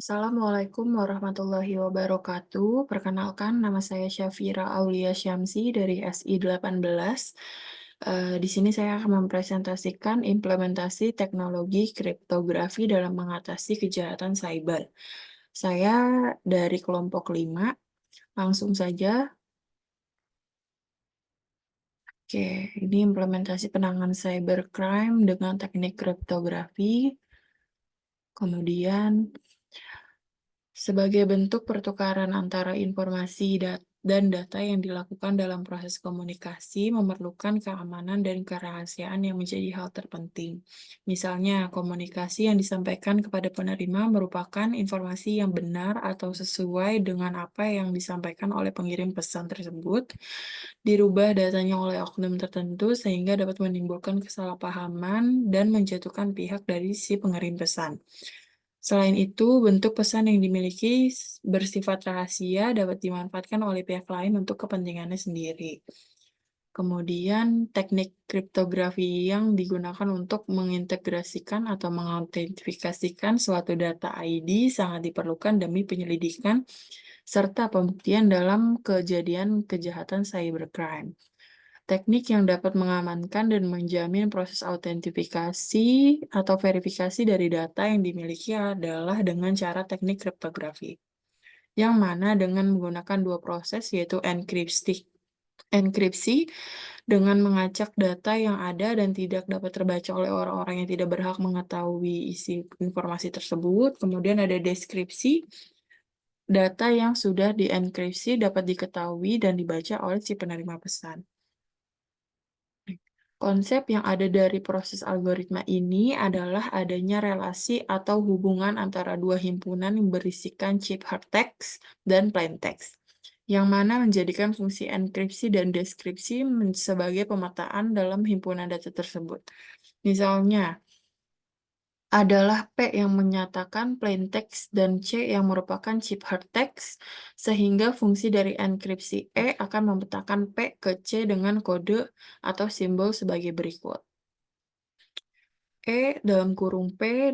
Assalamualaikum warahmatullahi wabarakatuh. Perkenalkan, nama saya Syafira Aulia Syamsi dari SI18. Di sini saya akan mempresentasikan implementasi teknologi kriptografi dalam mengatasi kejahatan cyber. Saya dari kelompok 5. Langsung saja. Oke, ini implementasi penanganan cybercrime dengan teknik kriptografi. Kemudian sebagai bentuk pertukaran antara informasi dan data yang dilakukan dalam proses komunikasi memerlukan keamanan dan kerahasiaan yang menjadi hal terpenting. Misalnya, komunikasi yang disampaikan kepada penerima merupakan informasi yang benar atau sesuai dengan apa yang disampaikan oleh pengirim pesan tersebut, dirubah datanya oleh oknum tertentu sehingga dapat menimbulkan kesalahpahaman dan menjatuhkan pihak dari si pengirim pesan. Selain itu, bentuk pesan yang dimiliki bersifat rahasia dapat dimanfaatkan oleh pihak lain untuk kepentingannya sendiri. Kemudian, teknik kriptografi yang digunakan untuk mengintegrasikan atau mengautentifikasikan suatu data ID sangat diperlukan demi penyelidikan serta pembuktian dalam kejadian kejahatan cybercrime. Teknik yang dapat mengamankan dan menjamin proses autentifikasi atau verifikasi dari data yang dimiliki adalah dengan cara teknik kriptografi, yang mana dengan menggunakan dua proses yaitu enkripsi dengan mengacak data yang ada dan tidak dapat terbaca oleh orang-orang yang tidak berhak mengetahui isi informasi tersebut. Kemudian ada deskripsi, data yang sudah dienkripsi dapat diketahui dan dibaca oleh si penerima pesan. Konsep yang ada dari proses algoritma ini adalah adanya relasi atau hubungan antara dua himpunan yang berisikan chip hypertext dan plaintext, yang mana menjadikan fungsi enkripsi dan deskripsi sebagai pemetaan dalam himpunan data tersebut. Misalnya, adalah P yang menyatakan plaintext dan C yang merupakan chip hypertext, sehingga fungsi dari enkripsi E akan memetakan P ke C dengan kode atau simbol sebagai berikut. dalam kurung P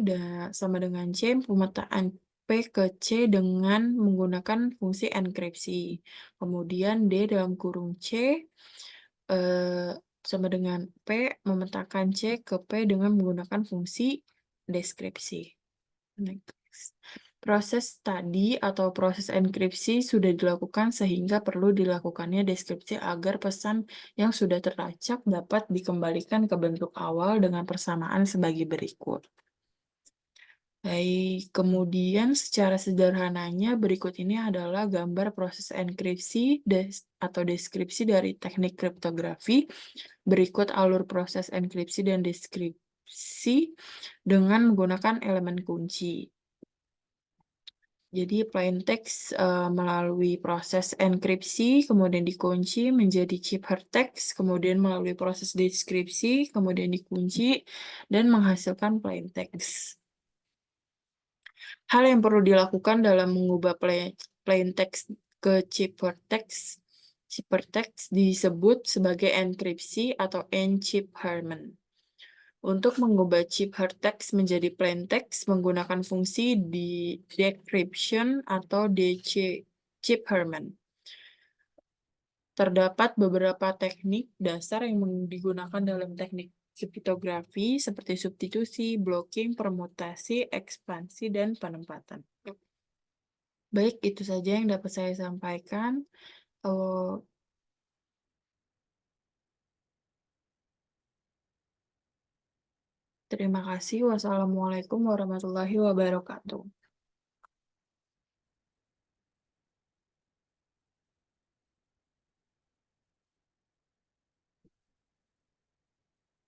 sama dengan C, pemetaan P ke C dengan menggunakan fungsi enkripsi. Kemudian D dalam kurung C eh, sama dengan P memetakan C ke P dengan menggunakan fungsi deskripsi. Next. Proses tadi atau proses enkripsi sudah dilakukan sehingga perlu dilakukannya deskripsi agar pesan yang sudah terlacak dapat dikembalikan ke bentuk awal dengan persamaan sebagai berikut. Baik, kemudian secara sederhananya berikut ini adalah gambar proses enkripsi atau deskripsi dari teknik kriptografi. Berikut alur proses enkripsi dan deskripsi dengan menggunakan elemen kunci. Jadi plaintext melalui proses enkripsi, kemudian dikunci menjadi chip hypertext, kemudian melalui proses deskripsi, kemudian dikunci, dan menghasilkan plaintext. Hal yang perlu dilakukan dalam mengubah plaintext ke chip hypertext disebut sebagai enkripsi atau enchipherment. Untuk mengubah chip hypertext menjadi plaintext menggunakan fungsi di decryption atau chipherment. Terdapat beberapa teknik dasar yang digunakan dalam teknik kriptografi seperti substitusi, blocking, permutasi, ekspansi, dan penempatan. Baik, itu saja yang dapat saya sampaikan. Terima kasih. Wassalamualaikum warahmatullahi wabarakatuh.